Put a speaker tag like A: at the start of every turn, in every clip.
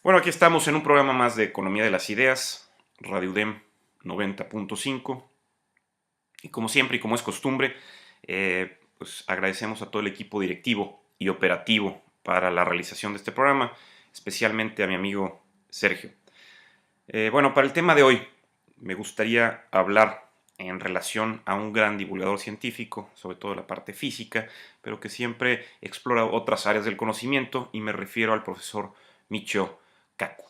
A: Bueno, aquí estamos en un programa más de Economía de las Ideas, Radio UDEM 90.5. Y como siempre y como es costumbre, pues agradecemos a todo el equipo directivo y operativo para la realización de este programa, especialmente a mi amigo Sergio. Bueno, para el tema de hoy me gustaría hablar en relación a un gran divulgador científico, sobre todo la parte física, pero que siempre explora otras áreas del conocimiento, y me refiero al profesor Michio Kaku.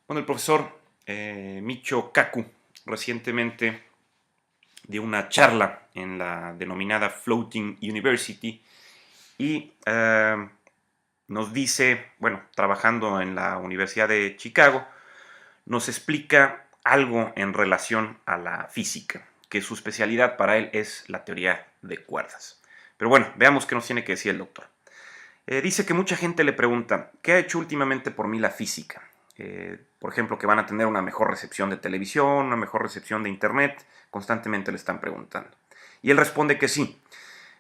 A: Bueno, el profesor Michio Kaku recientemente dio una charla en la denominada Floating University y nos dice, bueno, trabajando en la Universidad de Chicago, nos explica algo en relación a la física, que su especialidad para él es la teoría de cuerdas. Pero bueno, veamos qué nos tiene que decir el doctor. Dice que mucha gente le pregunta, ¿qué ha hecho últimamente por mí la física? Por ejemplo, que van a tener una mejor recepción de televisión, una mejor recepción de internet, constantemente le están preguntando. Y él responde que sí,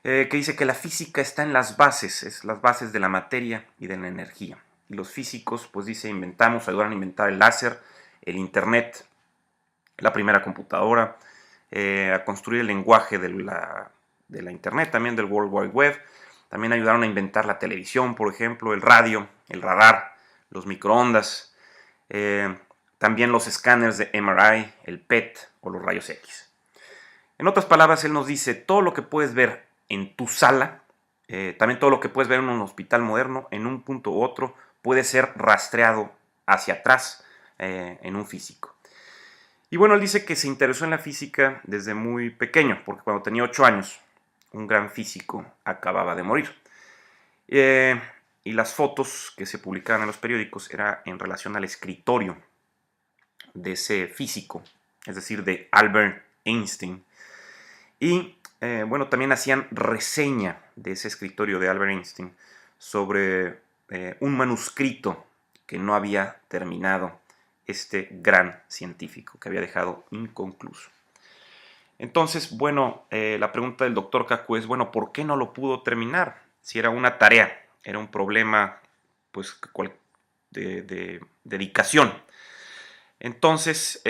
A: que dice que la física está en las bases, es las bases de la materia y de la energía. Y los físicos, pues dice, ayudaron a inventar el láser, el internet, la primera computadora, a construir el lenguaje de la internet, también del World Wide Web. También ayudaron a inventar la televisión, por ejemplo, el radio, el radar, los microondas, también los escáneres de MRI, el PET o los rayos X. En otras palabras, él nos dice, todo lo que puedes ver en tu sala, también todo lo que puedes ver en un hospital moderno, en un punto u otro, puede ser rastreado hacia atrás en un físico. Y bueno, él dice que se interesó en la física desde muy pequeño, porque cuando tenía 8 años, un gran físico acababa de morir. Y las fotos que se publicaban en los periódicos era en relación al escritorio de ese físico, es decir, de Albert Einstein. Y bueno, también hacían reseña de ese escritorio de Albert Einstein sobre un manuscrito que no había terminado este gran científico, que había dejado inconcluso. Entonces, bueno, la pregunta del doctor Kaku es, bueno, ¿por qué no lo pudo terminar? Si era una tarea, era un problema, pues, de dedicación. Entonces,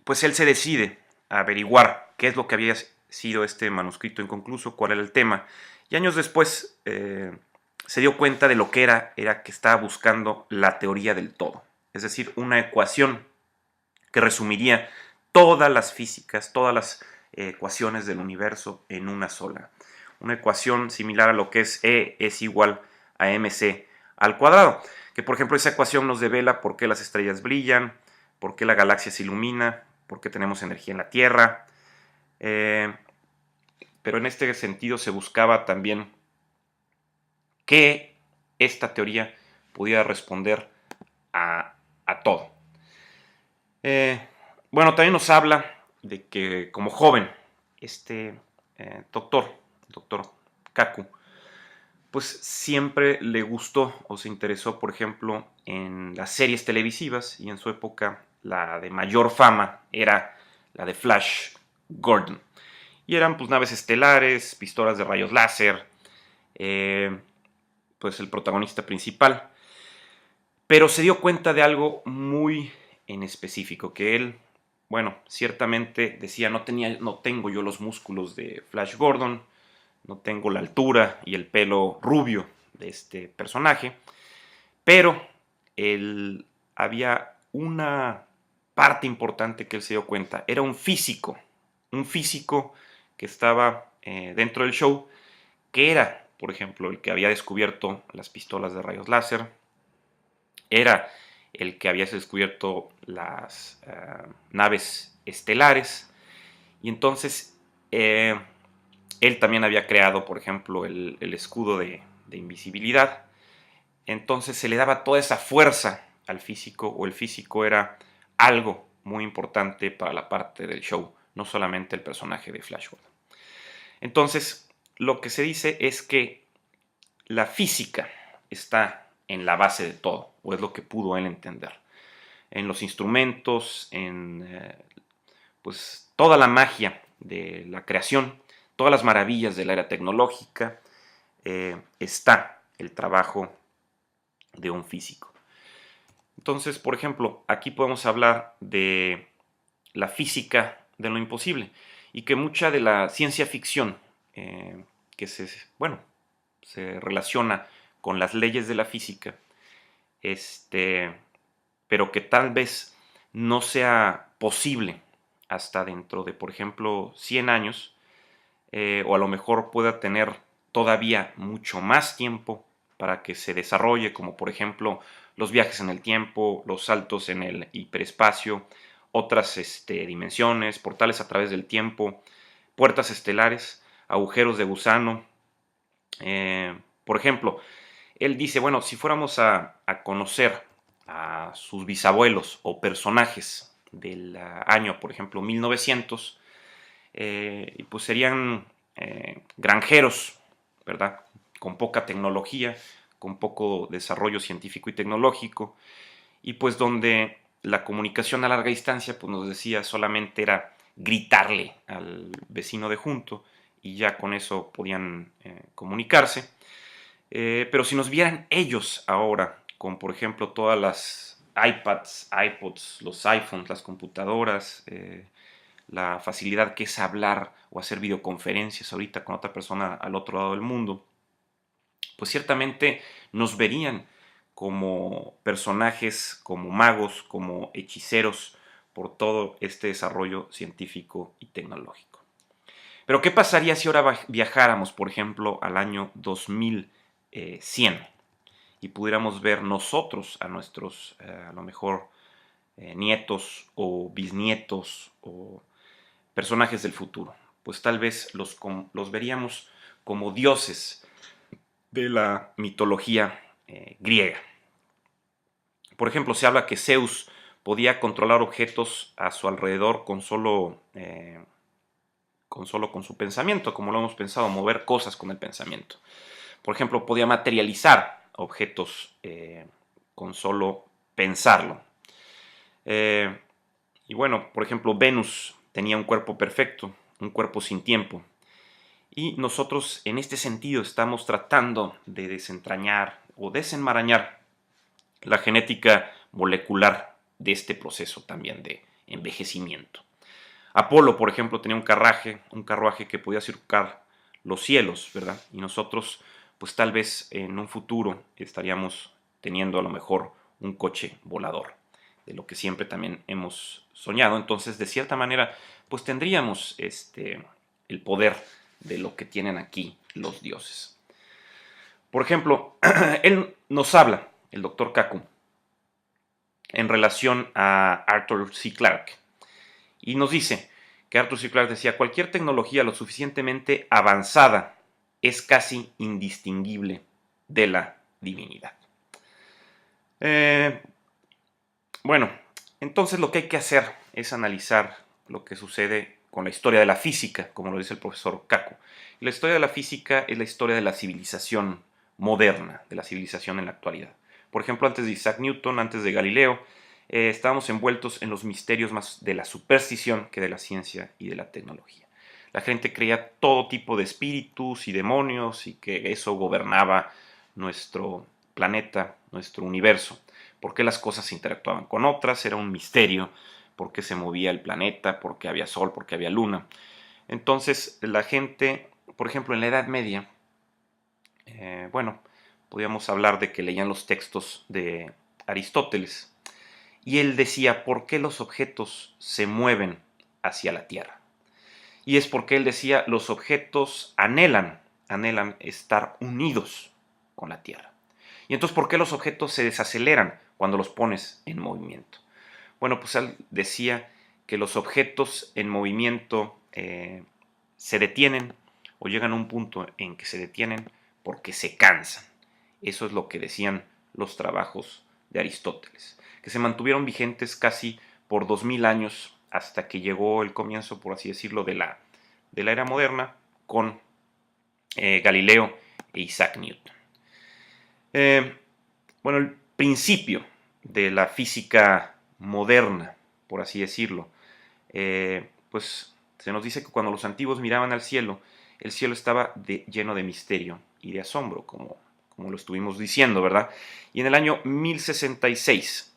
A: pues él se decide a averiguar qué es lo que había sido este manuscrito inconcluso, cuál era el tema. Y años después se dio cuenta de lo que era que estaba buscando la teoría del todo. Es decir, una ecuación que resumiría todas las físicas, todas las ecuaciones del universo en una sola. Una ecuación similar a lo que es E es igual a mc al cuadrado. Que por ejemplo esa ecuación nos devela por qué las estrellas brillan, por qué la galaxia se ilumina, por qué tenemos energía en la Tierra. Pero en este sentido se buscaba también que esta teoría pudiera responder a todo. Bueno, también nos habla de que como joven, este doctor Kaku, pues siempre le gustó o se interesó, por ejemplo, en las series televisivas, y en su época la de mayor fama era la de Flash Gordon. Y eran pues naves estelares, pistolas de rayos láser, pues el protagonista principal. Pero se dio cuenta de algo muy en específico, que él, bueno, ciertamente decía, no tengo yo los músculos de Flash Gordon, no tengo la altura y el pelo rubio de este personaje, pero había una parte importante que él se dio cuenta, era un físico que estaba dentro del show, que era, por ejemplo, el que había descubierto las pistolas de rayos láser, era el que había descubierto las naves estelares, y entonces él también había creado, por ejemplo, el escudo de invisibilidad. Entonces se le daba toda esa fuerza al físico, o el físico era algo muy importante para la parte del show, no solamente el personaje de Flash Gordon. Entonces, lo que se dice es que la física está en la base de todo, o es lo que pudo él entender. En los instrumentos, en pues toda la magia de la creación, todas las maravillas de la era tecnológica, está el trabajo de un físico. Entonces, por ejemplo, aquí podemos hablar de la física de lo imposible y que mucha de la ciencia ficción que bueno, se relaciona con las leyes de la física, este, pero que tal vez no sea posible hasta dentro de, por ejemplo, 100 años, o a lo mejor pueda tener todavía mucho más tiempo para que se desarrolle, como por ejemplo los viajes en el tiempo, los saltos en el hiperespacio, otras dimensiones, portales a través del tiempo, puertas estelares, agujeros de gusano. Por ejemplo, él dice, bueno, si fuéramos a conocer a sus bisabuelos o personajes del año, por ejemplo, 1900, pues serían granjeros, ¿verdad? Con poca tecnología, con poco desarrollo científico y tecnológico, y pues donde la comunicación a larga distancia, pues nos decía, solamente era gritarle al vecino de junto y ya con eso podían comunicarse. Pero si nos vieran ellos ahora, con por ejemplo todas las iPads, iPods, los iPhones, las computadoras, la facilidad que es hablar o hacer videoconferencias ahorita con otra persona al otro lado del mundo, pues ciertamente nos verían como personajes, como magos, como hechiceros por todo este desarrollo científico y tecnológico. Pero ¿qué pasaría si ahora viajáramos, por ejemplo, al año 2100 y pudiéramos ver nosotros a nuestros, a lo mejor, nietos o bisnietos o personajes del futuro? Pues tal vez los veríamos como dioses de la mitología griega. Por ejemplo, se habla que Zeus podía controlar objetos a su alrededor con su pensamiento, como lo hemos pensado, mover cosas con el pensamiento. Por ejemplo, podía materializar objetos con solo pensarlo. Eh, y bueno, por ejemplo, Venus tenía un cuerpo perfecto, un cuerpo sin tiempo. Y nosotros en este sentido estamos tratando de desentrañar o desenmarañar la genética molecular de este proceso también de envejecimiento. Apolo, por ejemplo, tenía un carruaje que podía surcar los cielos, ¿verdad? Y nosotros, pues tal vez en un futuro estaríamos teniendo a lo mejor un coche volador, de lo que siempre también hemos soñado. Entonces, de cierta manera, pues tendríamos el poder de lo que tienen aquí los dioses. Por ejemplo, él nos habla, el doctor Kaku, en relación a Arthur C. Clarke, y nos dice que Arthur C. Clarke decía, cualquier tecnología lo suficientemente avanzada es casi indistinguible de la divinidad. Eh, bueno, entonces lo que hay que hacer es analizar lo que sucede con la historia de la física, como lo dice el profesor Kaku. La historia de la física es la historia de la civilización moderna, de la civilización en la actualidad. Por ejemplo, antes de Isaac Newton, antes de Galileo, estábamos envueltos en los misterios más de la superstición que de la ciencia y de la tecnología. La gente creía todo tipo de espíritus y demonios y que eso gobernaba nuestro planeta, nuestro universo. Por qué las cosas interactuaban con otras, era un misterio. Por qué se movía el planeta, por qué había sol, por qué había luna. Entonces, la gente, por ejemplo, en la Edad Media, bueno, podríamos hablar de que leían los textos de Aristóteles y él decía por qué los objetos se mueven hacia la Tierra. Y es porque él decía los objetos anhelan estar unidos con la Tierra. Y entonces, ¿por qué los objetos se desaceleran cuando los pones en movimiento? Bueno, pues él decía que los objetos en movimiento se detienen o llegan a un punto en que se detienen porque se cansan. Eso es lo que decían los trabajos de Aristóteles, que se mantuvieron vigentes casi por 2000 años hasta que llegó el comienzo, por así decirlo, de la era moderna con Galileo e Isaac Newton. Bueno, el principio de la física moderna, por así decirlo, pues se nos dice que cuando los antiguos miraban al cielo, el cielo estaba lleno de misterio y de asombro, como lo estuvimos diciendo, ¿verdad? Y en el año 1066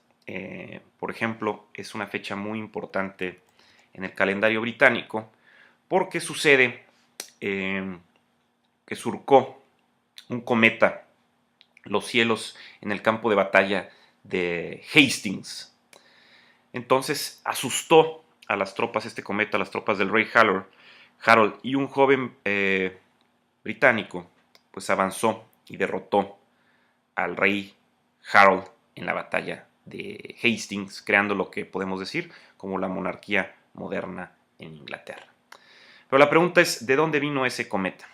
A: por ejemplo, es una fecha muy importante en el calendario británico porque sucede que surcó un cometa los cielos en el campo de batalla de Hastings. Entonces asustó a las tropas este cometa, a las tropas del rey Harold, y un joven británico pues avanzó y derrotó al rey Harold en la batalla de Hastings, creando lo que podemos decir como la monarquía moderna en Inglaterra. Pero la pregunta es, ¿de dónde vino ese cometa?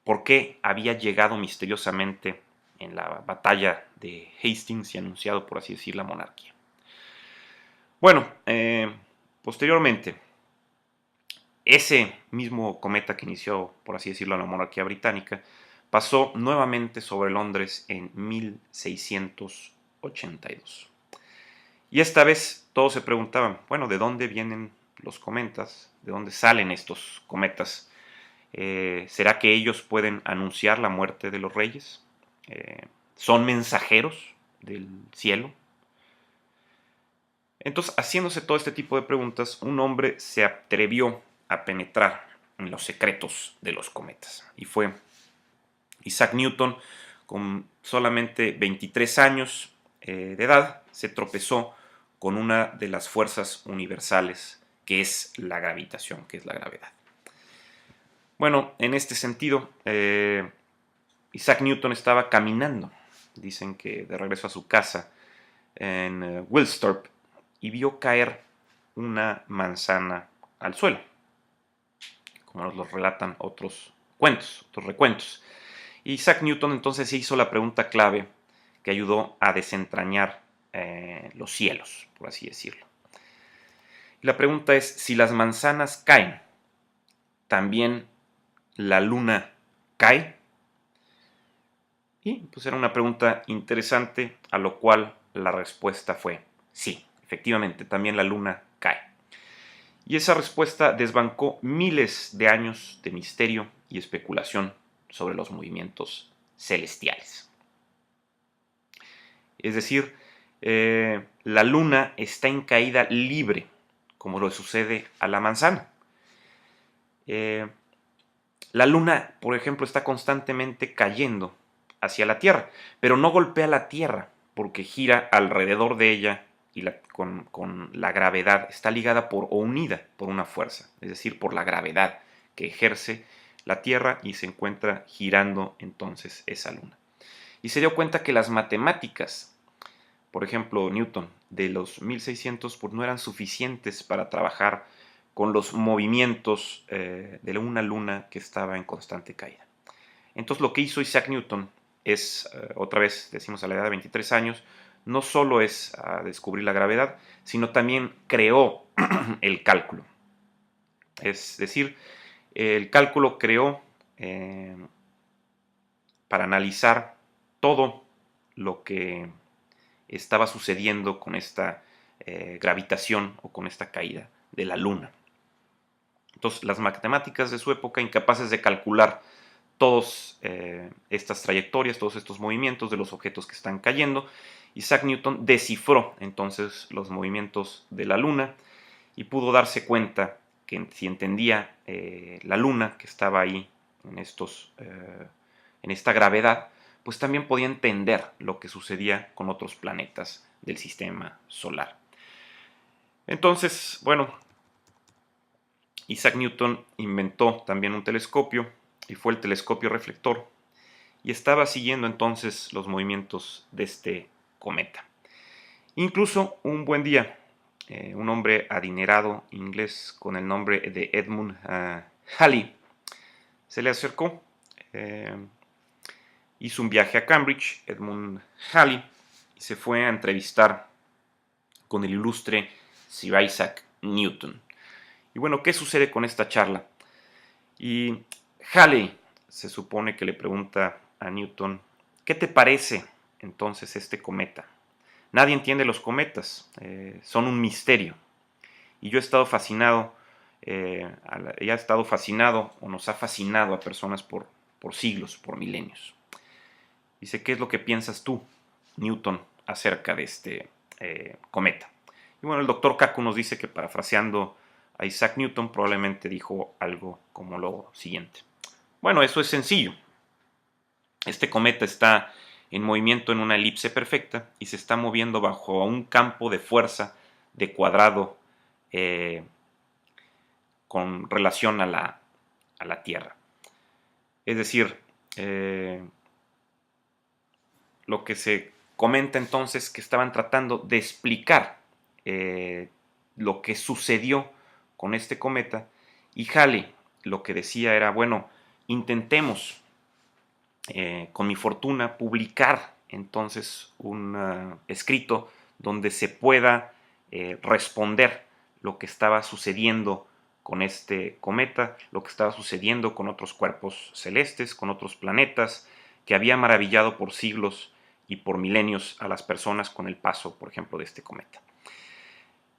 A: ¿Por qué había llegado misteriosamente en la batalla de Hastings y anunciado, por así decir, la monarquía? Bueno, posteriormente, ese mismo cometa que inició, por así decirlo, la monarquía británica, pasó nuevamente sobre Londres en 1682. Y esta vez todos se preguntaban, bueno, ¿de dónde vienen los cometas? ¿De dónde salen estos cometas? ¿Será que ellos pueden anunciar la muerte de los reyes? ¿Son mensajeros del cielo? Entonces, haciéndose todo este tipo de preguntas, un hombre se atrevió a penetrar en los secretos de los cometas. Y fue Isaac Newton, con solamente 23 años de edad, se tropezó con una de las fuerzas universales, que es la gravitación, que es la gravedad. Bueno, en este sentido, Isaac Newton estaba caminando, dicen que de regreso a su casa en Wilsthorpe, y vio caer una manzana al suelo, como nos lo relatan otros cuentos, otros recuentos. Isaac Newton entonces se hizo la pregunta clave que ayudó a desentrañar los cielos, por así decirlo. Y la pregunta es, si las manzanas caen, ¿también la luna cae? Y pues era una pregunta interesante, a lo cual la respuesta fue sí, efectivamente, también la luna cae. Y esa respuesta desbancó miles de años de misterio y especulación sobre los movimientos celestiales. Es decir, la luna está en caída libre, como lo sucede a la manzana. La luna, por ejemplo, está constantemente cayendo hacia la Tierra, pero no golpea la Tierra porque gira alrededor de ella y con la gravedad está ligada o unida por una fuerza, es decir, por la gravedad que ejerce la Tierra y se encuentra girando entonces esa luna. Y se dio cuenta que las matemáticas, por ejemplo, Newton, de los 1600, pues no eran suficientes para trabajar con los movimientos de una luna que estaba en constante caída. Entonces lo que hizo Isaac Newton es, otra vez decimos a la edad de 23 años, no solo es descubrir la gravedad, sino también creó el cálculo. Es decir, el cálculo creó para analizar todo lo que estaba sucediendo con esta gravitación o con esta caída de la luna. Entonces, las matemáticas de su época, incapaces de calcular todas estas trayectorias, todos estos movimientos de los objetos que están cayendo, Isaac Newton descifró entonces los movimientos de la luna y pudo darse cuenta que si entendía la luna que estaba ahí en esta gravedad, pues también podía entender lo que sucedía con otros planetas del sistema solar. Entonces, bueno, Isaac Newton inventó también un telescopio y fue el telescopio reflector y estaba siguiendo entonces los movimientos de este cometa. Incluso un buen día, un hombre adinerado inglés con el nombre de Edmund Halley se le acercó, hizo un viaje a Cambridge, Edmund Halley, y se fue a entrevistar con el ilustre Sir Isaac Newton. Y bueno, ¿qué sucede con esta charla? Y Halley se supone que le pregunta a Newton, ¿qué te parece entonces este cometa? Nadie entiende los cometas, son un misterio. Y yo he estado fascinado, ella ha estado fascinado o nos ha fascinado a personas por siglos, por milenios. Dice, ¿qué es lo que piensas tú, Newton, acerca de este cometa. Y bueno, el doctor Kaku nos dice que, parafraseando a Isaac Newton, probablemente dijo algo como lo siguiente. Bueno, eso es sencillo. Este cometa está en movimiento en una elipse perfecta y se está moviendo bajo un campo de fuerza de cuadrado con relación a la Tierra. Es decir, lo que se comenta entonces que estaban tratando de explicar lo que sucedió con este cometa, y Halley lo que decía era, bueno, intentemos con mi fortuna publicar entonces un escrito donde se pueda responder lo que estaba sucediendo con este cometa, lo que estaba sucediendo con otros cuerpos celestes, con otros planetas, que había maravillado por siglos y por milenios a las personas con el paso, por ejemplo, de este cometa.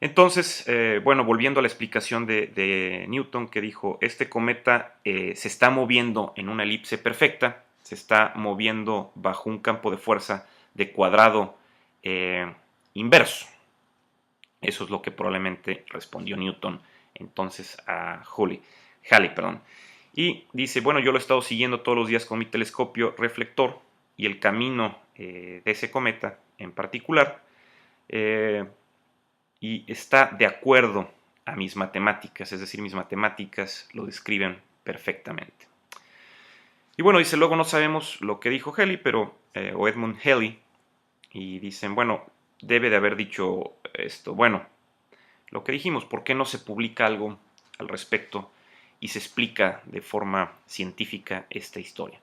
A: Entonces, bueno, volviendo a la explicación de Newton, que dijo, este cometa se está moviendo en una elipse perfecta, se está moviendo bajo un campo de fuerza de cuadrado inverso. Eso es lo que probablemente respondió Newton entonces a Halley. Y dice, bueno, yo lo he estado siguiendo todos los días con mi telescopio reflector y el camino de ese cometa en particular y está de acuerdo a mis matemáticas, es decir, mis matemáticas lo describen perfectamente. Y bueno, dice, luego no sabemos lo que dijo Halley, o Edmund Halley, y dicen, bueno, debe de haber dicho esto. Bueno, lo que dijimos, ¿por qué no se publica algo al respecto y se explica de forma científica esta historia?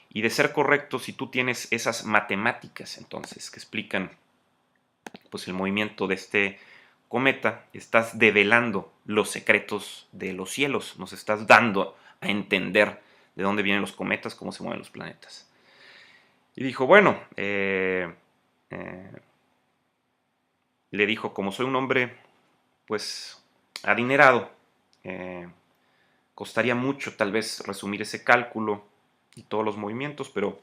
A: Y de ser correcto, si tú tienes esas matemáticas entonces que explican pues el movimiento de este cometa, estás develando los secretos de los cielos, nos estás dando a entender de dónde vienen los cometas, cómo se mueven los planetas. Y dijo, bueno, le dijo, como soy un hombre pues adinerado, costaría mucho tal vez resumir ese cálculo y todos los movimientos, pero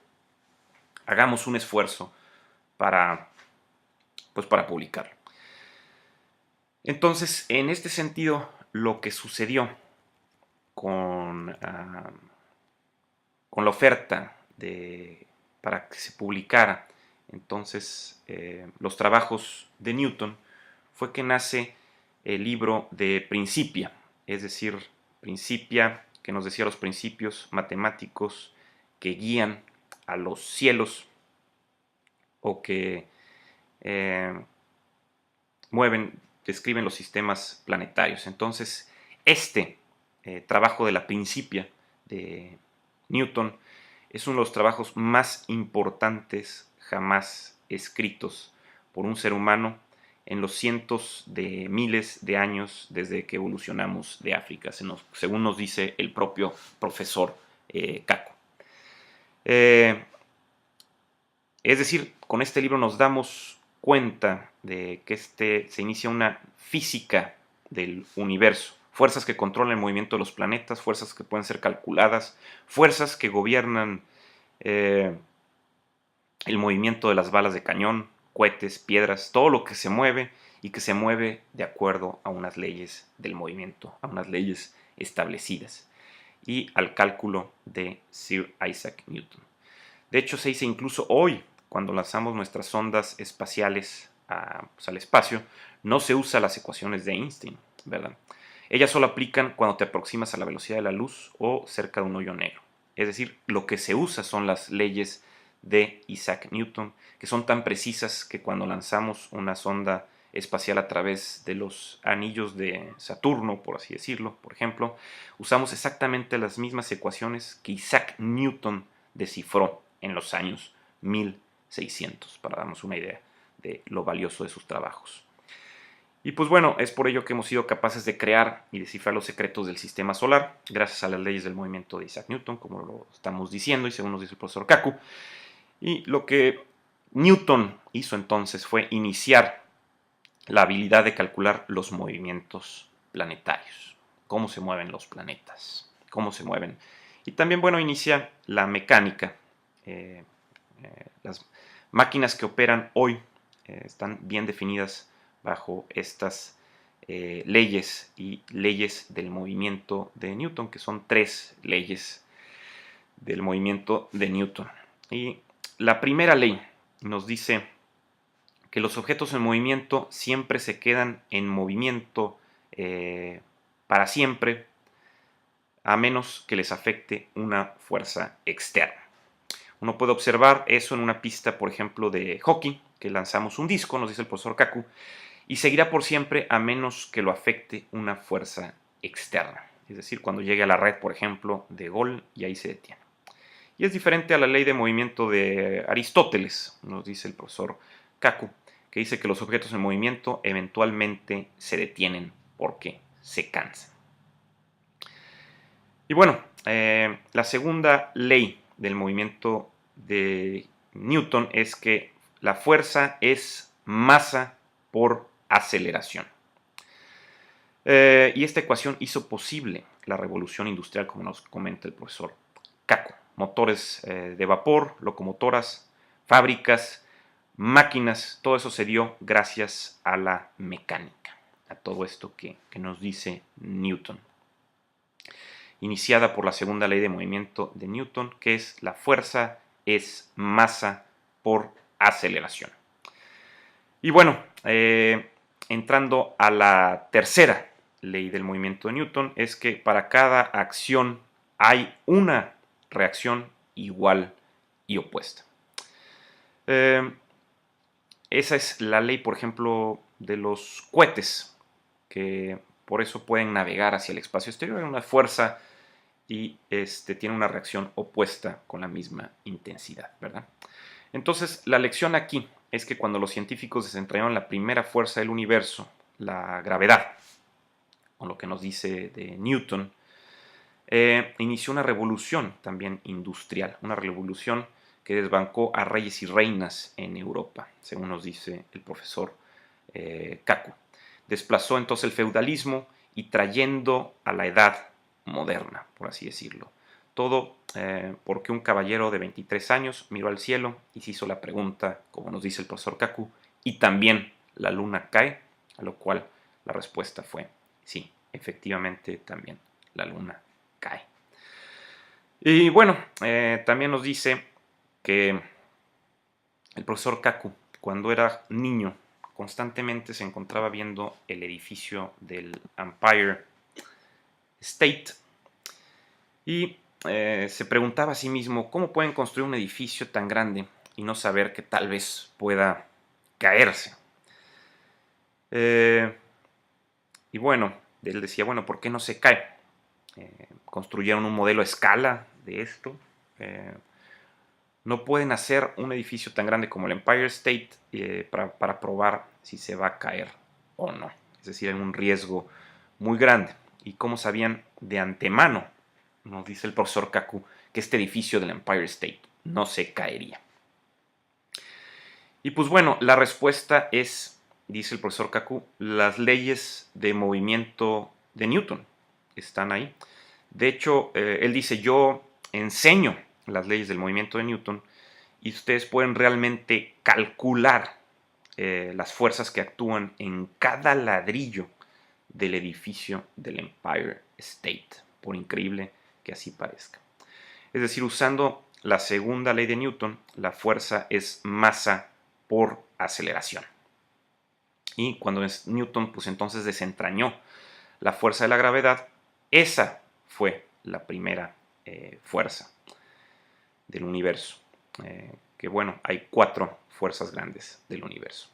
A: hagamos un esfuerzo para publicarlo. Entonces, en este sentido, lo que sucedió con la oferta para que se publicara entonces los trabajos de Newton fue que nace el libro de Principia, es decir, Principia, que nos decía los principios matemáticos que guían a los cielos o que describen los sistemas planetarios. Entonces, este trabajo de la Principia de Newton es uno de los trabajos más importantes jamás escritos por un ser humano en los cientos de miles de años desde que evolucionamos de África, según nos dice el propio profesor Kaku. Es decir, con este libro nos damos cuenta de que se inicia una física del universo, fuerzas que controlan el movimiento de los planetas, fuerzas que pueden ser calculadas, fuerzas que gobiernan el movimiento de las balas de cañón, cohetes, piedras, todo lo que se mueve y que se mueve de acuerdo a unas leyes del movimiento, a unas leyes establecidas y al cálculo de Sir Isaac Newton. De hecho, se dice incluso hoy, cuando lanzamos nuestras sondas espaciales al espacio, no se usan las ecuaciones de Einstein, ¿verdad? Ellas solo aplican cuando te aproximas a la velocidad de la luz o cerca de un hoyo negro. Es decir, lo que se usa son las leyes de Isaac Newton, que son tan precisas que cuando lanzamos una sonda espacial a través de los anillos de Saturno, por así decirlo, por ejemplo, usamos exactamente las mismas ecuaciones que Isaac Newton descifró en los años 1600, para darnos una idea de lo valioso de sus trabajos. Y pues bueno, es por ello que hemos sido capaces de crear y descifrar los secretos del sistema solar, gracias a las leyes del movimiento de Isaac Newton, como lo estamos diciendo y según nos dice el profesor Kaku. Y lo que Newton hizo entonces fue iniciar la habilidad de calcular los movimientos planetarios, cómo se mueven los planetas, cómo se mueven. Y también, bueno, inicia la mecánica, las máquinas que operan hoy están bien definidas bajo estas leyes y leyes del movimiento de Newton, que son 3 leyes del movimiento de Newton. Y la primera ley nos dice que los objetos en movimiento siempre se quedan en movimiento para siempre, a menos que les afecte una fuerza externa. Uno puede observar eso en una pista, por ejemplo, de hockey, que lanzamos un disco, nos dice el profesor Kaku, y seguirá por siempre a menos que lo afecte una fuerza externa. Es decir, cuando llegue a la red, por ejemplo, de gol, y ahí se detiene. Y es diferente a la ley de movimiento de Aristóteles, nos dice el profesor Kaku, que dice que los objetos en movimiento eventualmente se detienen porque se cansan. Y bueno, la segunda ley del movimiento de Newton es que la fuerza es masa por aceleración. Y esta ecuación hizo posible la revolución industrial, como nos comenta el profesor Kaku. Motores de vapor, locomotoras, fábricas, máquinas, todo eso se dio gracias a la mecánica, a todo esto que nos dice Newton. Iniciada por la segunda ley de movimiento de Newton, que es la fuerza es masa por aceleración. Y bueno, entrando a la tercera ley del movimiento de Newton, es que para cada acción hay una reacción igual y opuesta. Esa es la ley, por ejemplo, de los cohetes, que por eso pueden navegar hacia el espacio exterior. Hay una fuerza y tiene una reacción opuesta con la misma intensidad, ¿verdad? Entonces, la lección aquí es que cuando los científicos desentrañaron la primera fuerza del universo, la gravedad, con lo que nos dice de Newton, inició una revolución también industrial, una revolución que desbancó a reyes y reinas en Europa, según nos dice el profesor Kaku. Desplazó entonces el feudalismo y trayendo a la edad moderna, por así decirlo. Todo porque un caballero de 23 años miró al cielo y se hizo la pregunta, como nos dice el profesor Kaku, ¿y también la luna cae? A lo cual la respuesta fue sí, efectivamente también la luna cae. Y bueno, también nos dice que el profesor Kaku, cuando era niño, constantemente se encontraba viendo el edificio del Empire State y se preguntaba a sí mismo cómo pueden construir un edificio tan grande y no saber que tal vez pueda caerse. Y bueno, él decía, bueno, ¿por qué no se cae? Construyeron un modelo a escala de esto. No pueden hacer un edificio tan grande como el Empire State para probar si se va a caer o no. Es decir, hay un riesgo muy grande. ¿Y cómo sabían de antemano? Nos dice el profesor Kaku que este edificio del Empire State no se caería. Y pues bueno, la respuesta es, dice el profesor Kaku, las leyes de movimiento de Newton están ahí. De hecho, él dice, yo enseño las leyes del movimiento de Newton y ustedes pueden realmente calcular las fuerzas que actúan en cada ladrillo del edificio del Empire State, por increíble que así parezca. Es decir, usando la segunda ley de Newton, la fuerza es masa por aceleración. Y cuando Newton pues entonces desentrañó la fuerza de la gravedad, esa fue la primera fuerza del universo. Que bueno, hay 4 fuerzas grandes del universo.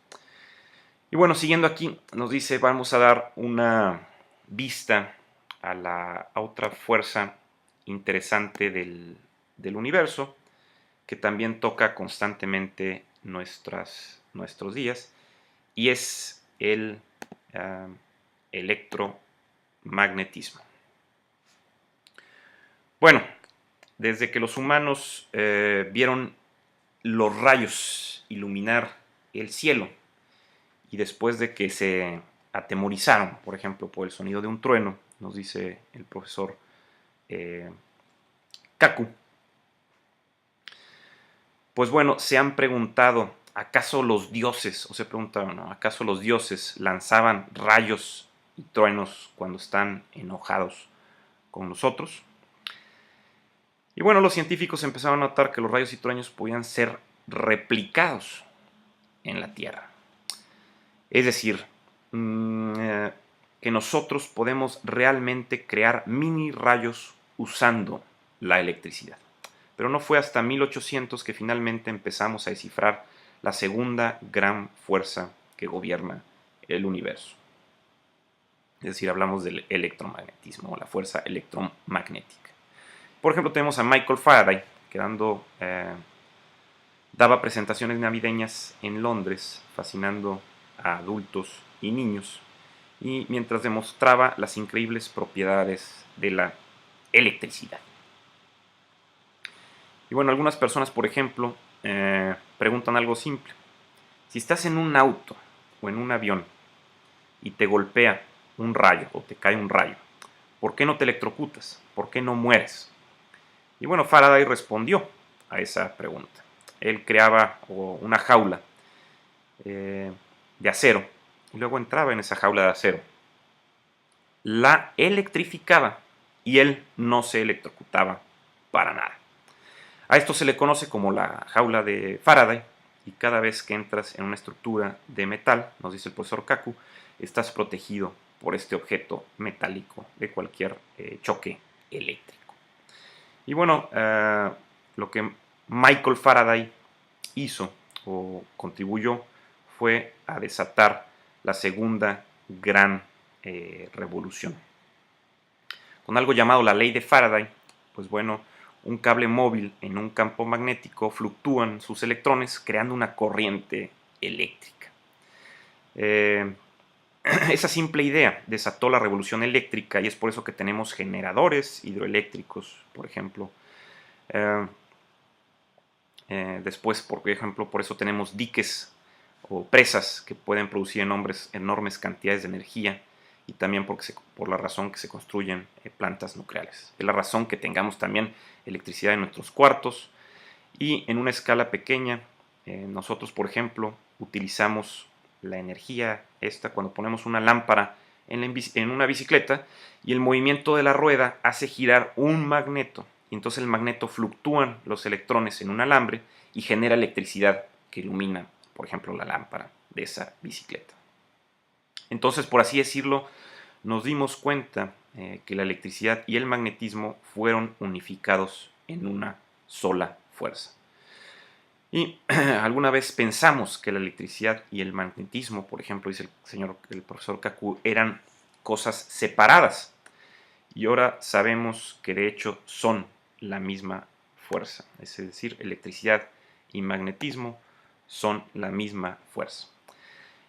A: Y bueno, siguiendo aquí, nos dice, vamos a dar una vista a la otra fuerza interesante del universo, que también toca constantemente nuestros días, y es el electromagnetismo. Bueno, desde que los humanos vieron los rayos iluminar el cielo y después de que se atemorizaron, por ejemplo, por el sonido de un trueno, nos dice el profesor Kaku, pues bueno, se han preguntado ¿acaso los dioses, o se preguntaban, ¿no? ¿Acaso los dioses lanzaban rayos y truenos cuando están enojados con nosotros? Y bueno, los científicos empezaron a notar que los rayos y truenos podían ser replicados en la Tierra. Es decir, que nosotros podemos realmente crear mini rayos usando la electricidad. Pero no fue hasta 1800 que finalmente empezamos a descifrar la segunda gran fuerza que gobierna el universo. Es decir, hablamos del electromagnetismo o la fuerza electromagnética. Por ejemplo, tenemos a Michael Faraday, que daba presentaciones navideñas en Londres, fascinando a adultos y niños, y mientras demostraba las increíbles propiedades de la electricidad. Y bueno, algunas personas, por ejemplo, preguntan algo simple. Si estás en un auto o en un avión y te golpea un rayo o te cae un rayo, ¿por qué no te electrocutas? ¿Por qué no mueres? Y bueno, Faraday respondió a esa pregunta. Él creaba una jaula de acero y luego entraba en esa jaula de acero. La electrificaba y él no se electrocutaba para nada. A esto se le conoce como la jaula de Faraday, y cada vez que entras en una estructura de metal, nos dice el profesor Kaku, estás protegido por este objeto metálico de cualquier choque eléctrico. Y bueno, lo que Michael Faraday hizo o contribuyó fue a desatar la segunda gran revolución. Con algo llamado la ley de Faraday, pues bueno, un cable móvil en un campo magnético fluctúan sus electrones creando una corriente eléctrica. Esa simple idea desató la revolución eléctrica y es por eso que tenemos generadores hidroeléctricos, por ejemplo. Después, por ejemplo, por eso tenemos diques o presas que pueden producir enormes cantidades de energía, y también por la razón que se construyen plantas nucleares. Es la razón que tengamos también electricidad en nuestros cuartos, y en una escala pequeña, nosotros, por ejemplo, utilizamos la energía esta cuando ponemos una lámpara en una bicicleta y el movimiento de la rueda hace girar un magneto. Y entonces el magneto fluctúan los electrones en un alambre y genera electricidad que ilumina, por ejemplo, la lámpara de esa bicicleta. Entonces, por así decirlo, nos dimos cuenta que la electricidad y el magnetismo fueron unificados en una sola fuerza. Y alguna vez pensamos que la electricidad y el magnetismo, por ejemplo, dice el profesor Kaku, eran cosas separadas. Y ahora sabemos que de hecho son la misma fuerza. Es decir, electricidad y magnetismo son la misma fuerza.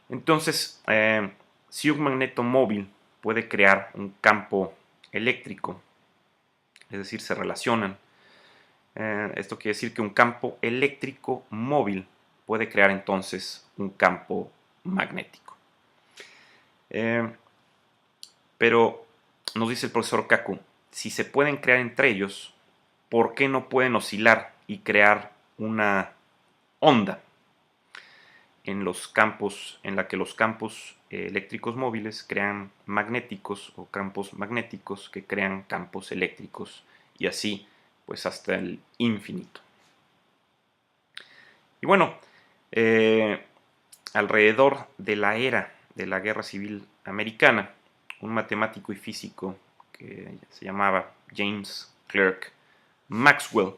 A: Entonces, si un magneto móvil puede crear un campo eléctrico, es decir, se relacionan, esto quiere decir que un campo eléctrico móvil puede crear entonces un campo magnético. Pero nos dice el profesor Kaku, si se pueden crear entre ellos, ¿por qué no pueden oscilar y crear una onda en la que los campos eléctricos móviles crean magnéticos o campos magnéticos que crean campos eléctricos, y así pues hasta el infinito? Y bueno, alrededor de la era de la Guerra Civil Americana, un matemático y físico que se llamaba James Clerk Maxwell,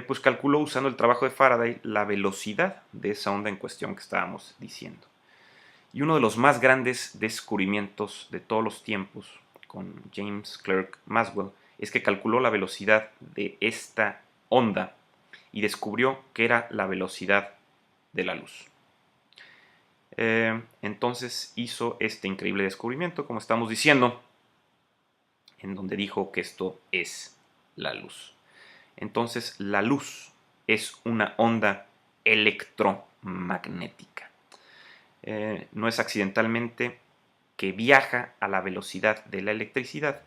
A: pues calculó, usando el trabajo de Faraday, la velocidad de esa onda en cuestión que estábamos diciendo. Y uno de los más grandes descubrimientos de todos los tiempos con James Clerk Maxwell es que calculó la velocidad de esta onda y descubrió que era la velocidad de la luz. Entonces hizo este increíble descubrimiento, como estamos diciendo, en donde dijo que esto es la luz. Entonces la luz es una onda electromagnética. No es accidentalmente que viaja a la velocidad de la electricidad,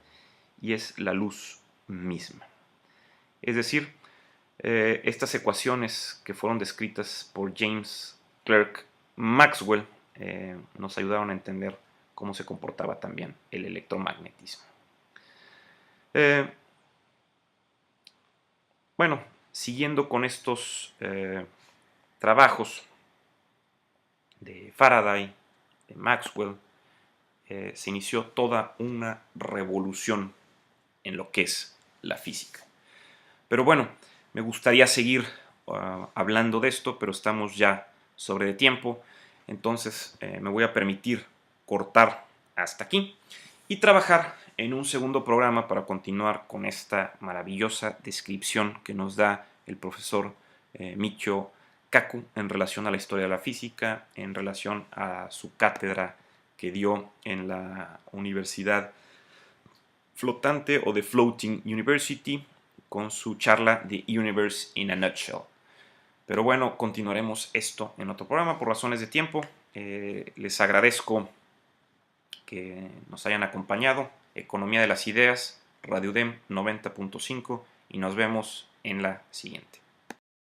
A: y es la luz misma. Es decir, Estas ecuaciones que fueron descritas por James Clerk Maxwell nos ayudaron a entender cómo se comportaba también el electromagnetismo. Bueno, siguiendo con estos trabajos de Faraday, de Maxwell, se inició toda una revolución en lo que es la física. Pero bueno, me gustaría seguir hablando de esto, pero estamos ya sobre de tiempo, entonces me voy a permitir cortar hasta aquí y trabajar en un segundo programa para continuar con esta maravillosa descripción que nos da el profesor Michio Kaku en relación a la historia de la física, en relación a su cátedra que dio en la Universidad Flotante o The Floating University con su charla The Universe in a Nutshell. Pero bueno, continuaremos esto en otro programa por razones de tiempo. Les agradezco que nos hayan acompañado. Economía de las Ideas, Radio UDEM 90.5 y nos vemos en la siguiente.